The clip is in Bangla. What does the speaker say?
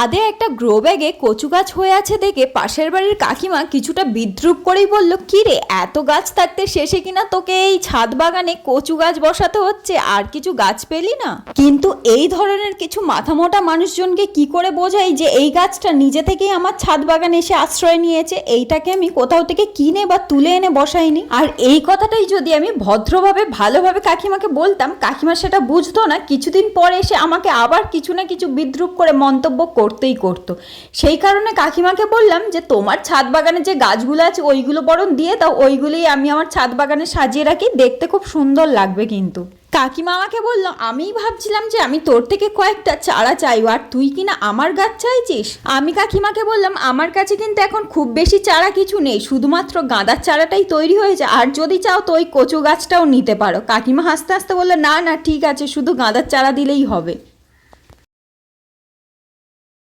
আদে একটা গ্রো ব্যাগে কচু গাছ হয়ে আছে দেখে পাশের বাড়ির কাকিমা কিছুটা বিদ্রুপ করেই বলল, কি রে, এত গাছ থাকতে শেষে কিনা তোকে এই ছাদ বাগানে কচু গাছ বসাতে হচ্ছে, আর কিছু গাছ পেলি না? কিন্তু এই ধরনের কিছু মাথামোটা মানুষজনকে কি করে বোঝাই যে এই গাছটা নিজে থেকেই আমার ছাদ বাগানে এসে আশ্রয় নিয়েছে, এইটাকে আমি কোথাও থেকে কিনে বা তুলে এনে বসাইনি। আর এই কথাটাই যদি আমি ভদ্রভাবে ভালোভাবে কাকিমাকে বলতাম, কাকিমা সেটা বুঝতো না, কিছুদিন পরে এসে আমাকে আবার কিছু না কিছু বিদ্রুপ করে মন্তব্য করতেই করতো। সেই কারণে কাকিমাকে বললাম যে তোমার ছাদ বাগানে যে গাছগুলো আছে ওইগুলো বরং দিয়ে দাও, ওইগুলোই আমি আমার ছাদ বাগানে সাজিয়ে রাখি, দেখতে খুব সুন্দর লাগবে। কিন্তু কাকিমা আমাকে বলল, আমিই ভাবছিলাম যে আমি তোর থেকে কয়েকটা চারা চাইব, আর তুই কিনা আমার গাছ চাইছিস। আমি কাকিমাকে বললাম, আমার কাছে কিন্তু এখন খুব বেশি চারা কিছু নেই, শুধুমাত্র গাঁদার চারাটাই তৈরি হয়েছে, আর যদি চাও তো ওই কচু গাছটাও নিতে পারো। কাকিমা হাসতে হাসতে বললো, না না ঠিক আছে, শুধু গাঁদার চারা দিলেই হবে।